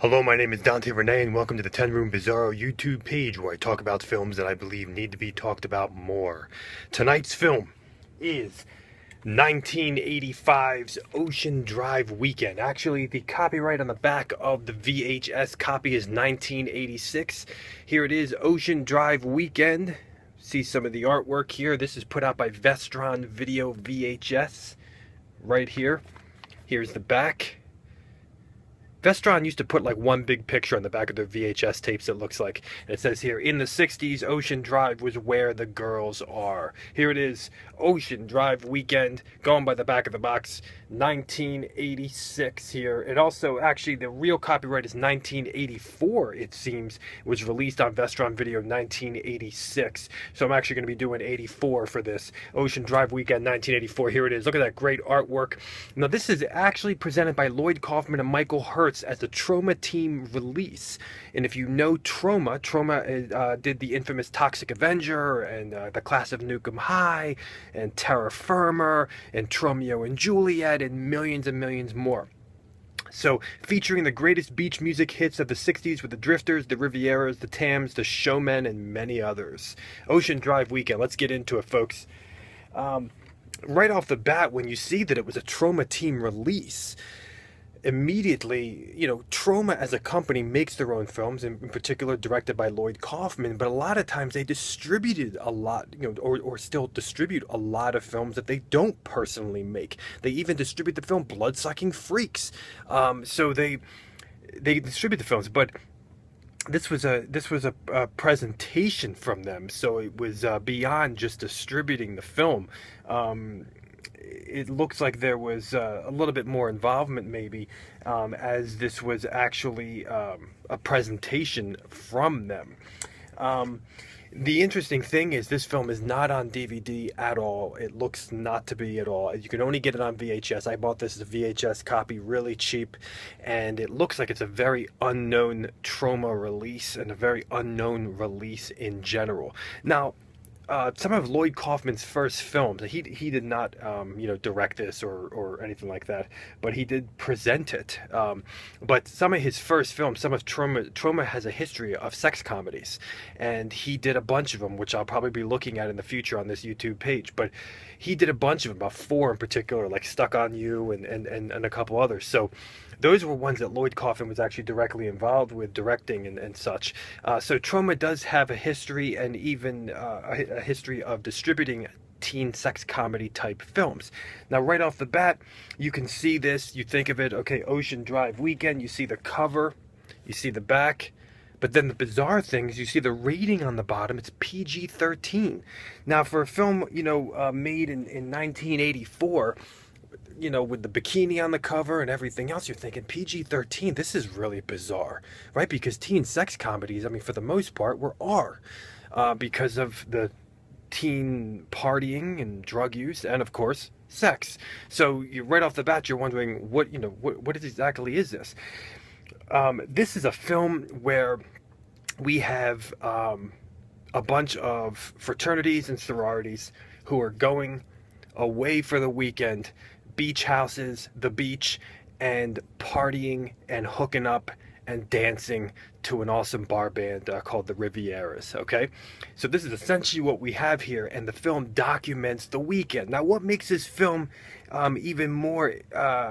Hello, my name is Dante Renee, and welcome to the 10 Room Bizarro YouTube page where I talk about films that I believe need to be talked about more. Tonight's film is 1985's Ocean Drive Weekend. Actually, the copyright on the back of the VHS copy is 1986. Here it is, Ocean Drive Weekend. See some of the artwork here. This is put out by Vestron Video VHS right here. Here's the back. Vestron used to put like one big picture on the back of their VHS tapes, it looks like. And it says here, in the 60s, Ocean Drive was where the girls are. Here it is, Ocean Drive Weekend, going by the back of the box, 1986 here. And also, actually, the real copyright is 1984, it seems. It was released on Vestron Video 1986. So I'm actually going to be doing 84 for this. Ocean Drive Weekend 1984, here it is. Look at that great artwork. Now, this is actually presented by Lloyd Kaufman and Michael Hertz as the Troma Team release. And if you know Troma did the infamous Toxic Avenger and the Class of Nukem High and Terra Firma and Tromeo and Juliet and millions more. So, featuring the greatest beach music hits of the 60s with the Drifters, the Rivieras, the Tams, the Showmen, and many others. Ocean Drive Weekend. Let's get into it, folks. Right off the bat, when you see that it was a Troma Team release, immediately, Troma as a company makes their own films, in particular directed by Lloyd Kaufman, but a lot of times they distributed a lot, or still distribute a lot of films that they don't personally make. They even distribute the film Bloodsucking Freaks. So they distribute the films, but this was a presentation from them, so it was beyond just distributing the film. It looks like there was a little bit more involvement, maybe, as this was actually a presentation from them. The interesting thing is this film is not on DVD at all. It looks not to be at all. You can only get it on VHS. I bought this as a VHS copy, really cheap, and it looks like it's a very unknown Troma release and a very unknown release in general. Now, some of Lloyd Kaufman's first films, he did not, direct this or anything like that, but he did present it. But some of his first films, some of Troma has a history of sex comedies, and he did a bunch of them, which I'll probably be looking at in the future on this YouTube page. But he did a bunch of them, about 4 in particular, like Stuck on You and a couple others. So those were ones that Lloyd Kaufman was actually directly involved with directing and such. So Troma does have a history, and even a history of distributing teen sex comedy type films. Now, right off the bat, you can see this. You think of it, okay, Ocean Drive Weekend. You see the cover, you see the back. But then the bizarre thing is you see the rating on the bottom. It's PG-13. Now, for a film, made in 1984, with the bikini on the cover and everything else, you're thinking PG-13, this is really bizarre, right? Because teen sex comedies, for the most part, were R, because of the teen partying and drug use and, of course, sex. So right off the bat, you're wondering, what exactly is this? This is a film where we have a bunch of fraternities and sororities who are going away for the weekend, beach houses, the beach, and partying and hooking up and dancing to an awesome bar band called the Rivieras, okay? So this is essentially what we have here, and the film documents the weekend. Now, what makes this film even more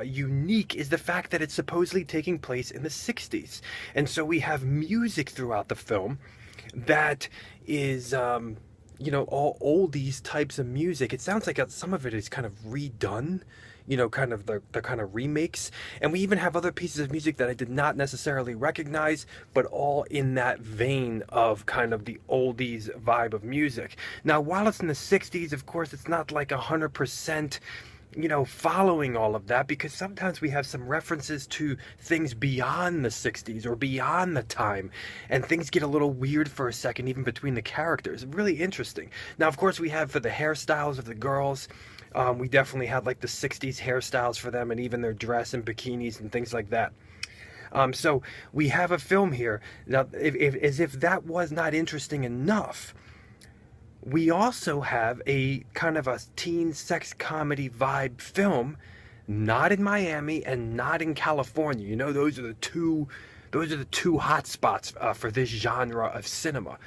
unique is the fact that it's supposedly taking place in the 60s. And so we have music throughout the film that is all oldies types of music. It sounds like some of it is kind of redone, kind of the kind of remakes. And we even have other pieces of music that I did not necessarily recognize, but all in that vein of kind of the oldies vibe of music. Now, while it's in the 60s, of course, it's not like 100%, following all of that, because sometimes we have some references to things beyond the 60s or beyond the time, and things get a little weird for a second, even between the characters. Really interesting. Now, of course, we have for the hairstyles of the girls, we definitely had like the 60s hairstyles for them, and even their dress and bikinis and things like that. So we have a film here. Now, as if that was not interesting enough, we also have a kind of a teen sex comedy vibe film, not in Miami and not in California. Those are the two Those are the two hot spots for this genre of cinema.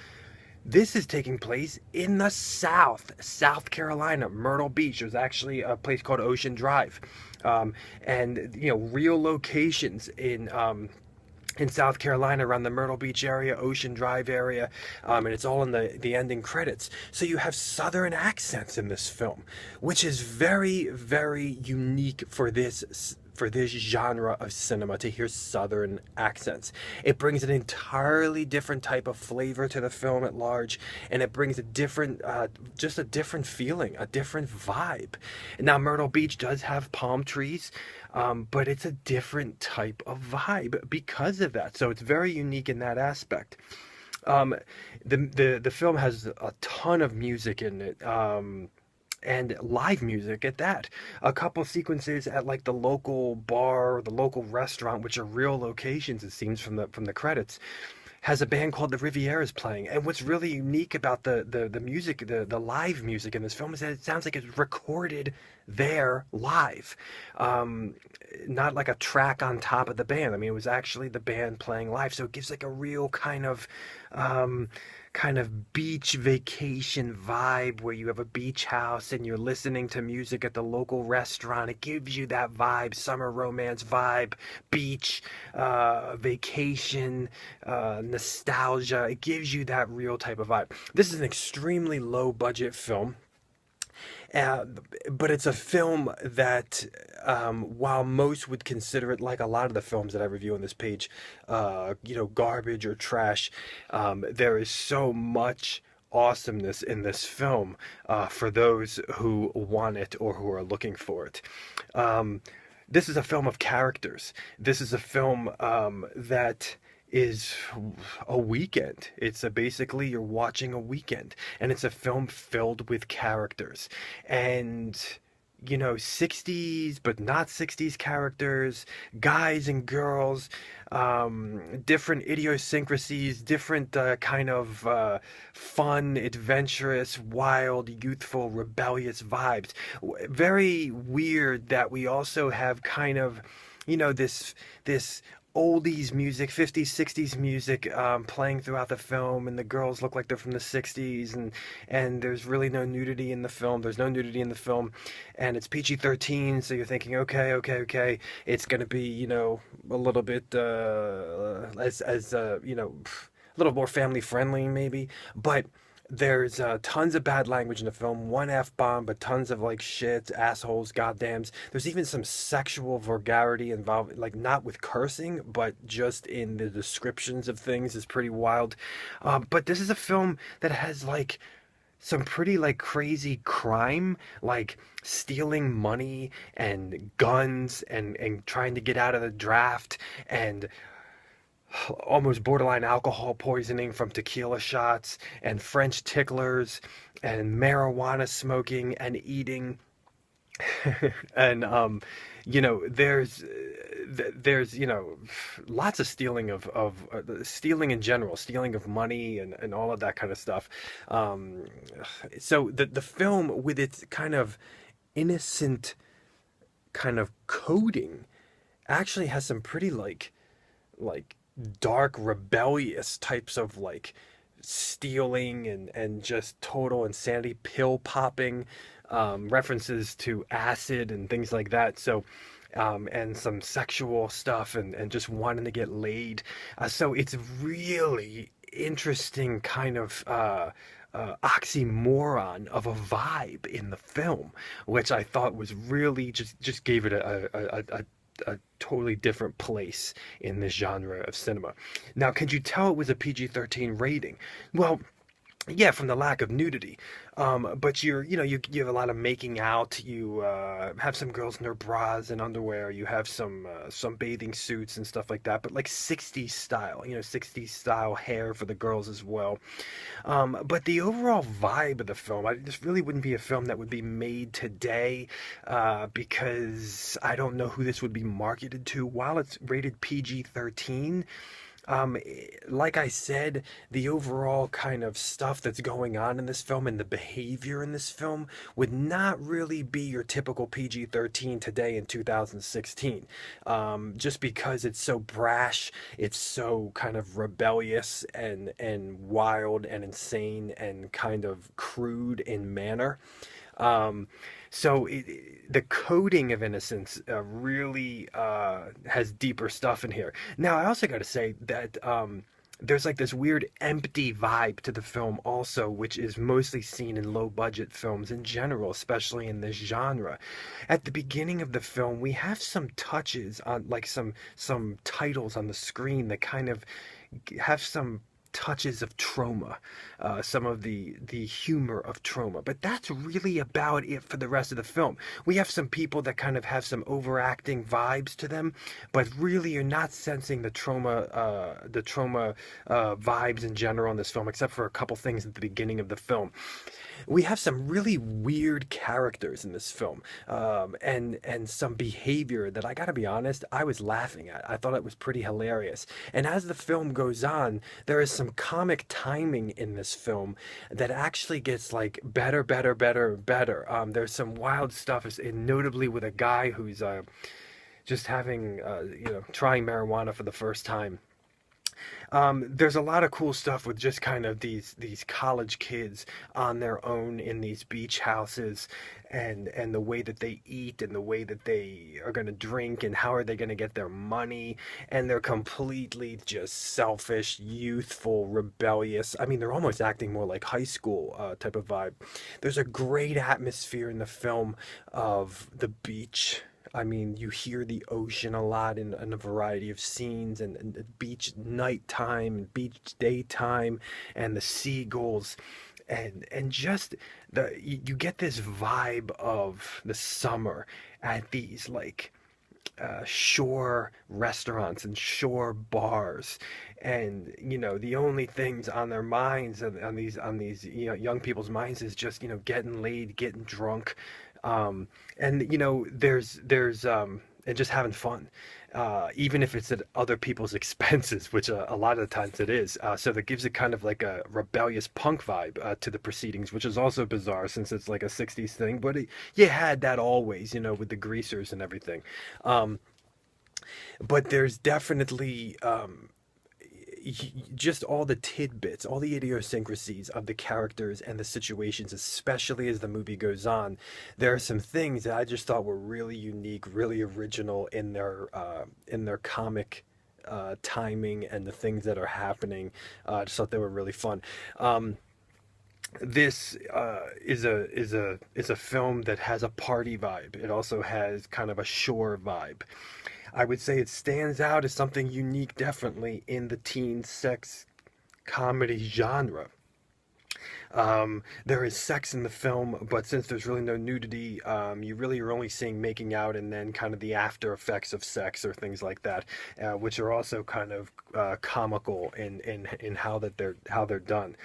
This is taking place in the South Carolina, Myrtle Beach. There's actually a place called Ocean Drive, and real locations in South Carolina around the Myrtle Beach area, Ocean Drive area, and it's all in the ending credits. So you have Southern accents in this film, which is very, very unique for this genre of cinema, to hear Southern accents. It brings an entirely different type of flavor to the film at large, and it brings a different, just a different feeling, a different vibe. Now, Myrtle Beach does have palm trees, but it's a different type of vibe because of that. So it's very unique in that aspect. The film has a ton of music in it. And live music at that. A couple sequences at like the local bar, or the local restaurant, which are real locations, it seems from the credits, has a band called the Rivieras playing. And what's really unique about the music, the live music in this film, is that it sounds like it's recorded there live. Not like a track on top of the band. I mean, it was actually the band playing live. So it gives like a real kind of beach vacation vibe, where you have a beach house and you're listening to music at the local restaurant. It gives you that vibe, summer romance vibe, beach, vacation, nostalgia. It gives you that real type of vibe. This is an extremely low budget film. But it's a film that, while most would consider it, like a lot of the films that I review on this page, garbage or trash, there is so much awesomeness in this film for those who want it or who are looking for it. This is a film of characters. This is a film that is a weekend. It's basically you're watching a weekend, and it's a film filled with characters, and 60s but not 60s characters, guys and girls, different idiosyncrasies, different kind of fun, adventurous, wild, youthful, rebellious vibes. Very weird that we also have kind of this oldies music, 50s, 60s music, playing throughout the film, and the girls look like they're from the 60s, and there's really no nudity in the film. There's no nudity in the film, and it's PG-13, so you're thinking, okay, it's gonna be, a little bit, a little more family friendly maybe, but there's tons of bad language in the film, one F-bomb, but tons of like shits, assholes, goddams. There's even some sexual vulgarity involved, like not with cursing, but just in the descriptions of things is pretty wild. But this is a film that has like some pretty like crazy crime, like stealing money and guns and trying to get out of the draft, and almost borderline alcohol poisoning from tequila shots, and French ticklers, and marijuana smoking and eating. And there's lots of stealing of stealing in general, stealing of money, and all of that kind of stuff. So the film, with its kind of innocent kind of coding, actually has some pretty like dark, rebellious types of like stealing and just total insanity, pill popping, references to acid and things like that. So and some sexual stuff, and just wanting to get laid. So it's really interesting kind of oxymoron of a vibe in the film, which I thought was really just gave it a totally different place in this genre of cinema. Now, can you tell it was a PG-13 rating? Well, yeah, from the lack of nudity. But you have a lot of making out. You have some girls in their bras and underwear. You have some bathing suits and stuff like that. But like 60s style, 60s style hair for the girls as well. But the overall vibe of the film, this really wouldn't be a film that would be made today, because I don't know who this would be marketed to. While it's rated PG-13, Like I said, the overall kind of stuff that's going on in this film and the behavior in this film would not really be your typical PG-13 today in 2016. Just because it's so brash, it's so kind of rebellious and wild and insane and kind of crude in manner. Um, the coding of innocence really has deeper stuff in here. Now, I also got to say that there's like this weird empty vibe to the film also, which is mostly seen in low budget films in general, especially in this genre. At the beginning of the film, we have some touches on like some titles on the screen that kind of have some touches of trauma, some of the humor of trauma, but that's really about it for the rest of the film. We have some people that kind of have some overacting vibes to them, but really you're not sensing the trauma vibes in general in this film, except for a couple things at the beginning of the film. We have some really weird characters in this film, and some behavior that I gotta be honest, I was laughing at. I thought it was pretty hilarious. And as the film goes on, there is some comic timing in this film that actually gets like better, better, better, better. There's some wild stuff, and notably with a guy who's just having, trying marijuana for the first time. There's a lot of cool stuff with just kind of these college kids on their own in these beach houses, and the way that they eat and the way that they are going to drink and how are they going to get their money, and they're completely just selfish, youthful, rebellious. I mean, they're almost acting more like high school type of vibe. There's a great atmosphere in the film of the beach. I mean, you hear the ocean a lot in a variety of scenes, and beach nighttime, and beach daytime, and the seagulls, and just you get this vibe of the summer at these like shore restaurants and shore bars, and the only things on their minds, on these young people's minds, is just getting laid, getting drunk, and there's and just having fun, even if it's at other people's expenses, which a lot of the times it is. So that gives it kind of like a rebellious punk vibe to the proceedings, which is also bizarre since it's like a '60s thing. But you had that always, with the greasers and everything. Um, but there's definitely just all the tidbits, all the idiosyncrasies of the characters and the situations, especially as the movie goes on. There are some things that I just thought were really unique, really original in their comic timing and the things that are happening. I just thought they were really fun. This is a film that has a party vibe. It also has kind of a shore vibe. I would say it stands out as something unique, definitely in the teen sex comedy genre. There is sex in the film, but since there's really no nudity, you really are only seeing making out and then kind of the after effects of sex or things like that, which are also kind of comical in how they're done.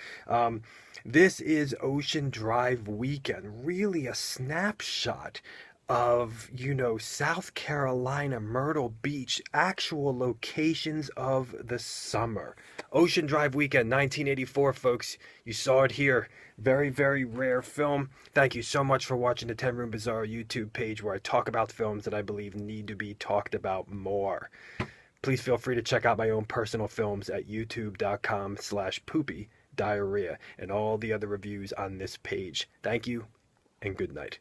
This is Ocean Drive Weekend, really a snapshot of South Carolina, Myrtle Beach, actual locations of the summer. Ocean Drive Weekend 1984, folks. You saw it here. Very, very rare film. Thank you so much for watching the 10 Room Bizarro YouTube page, where I talk about films that I believe need to be talked about more. Please feel free to check out my own personal films at youtube.com/poopy diarrhea and all the other reviews on this page. Thank you and good night.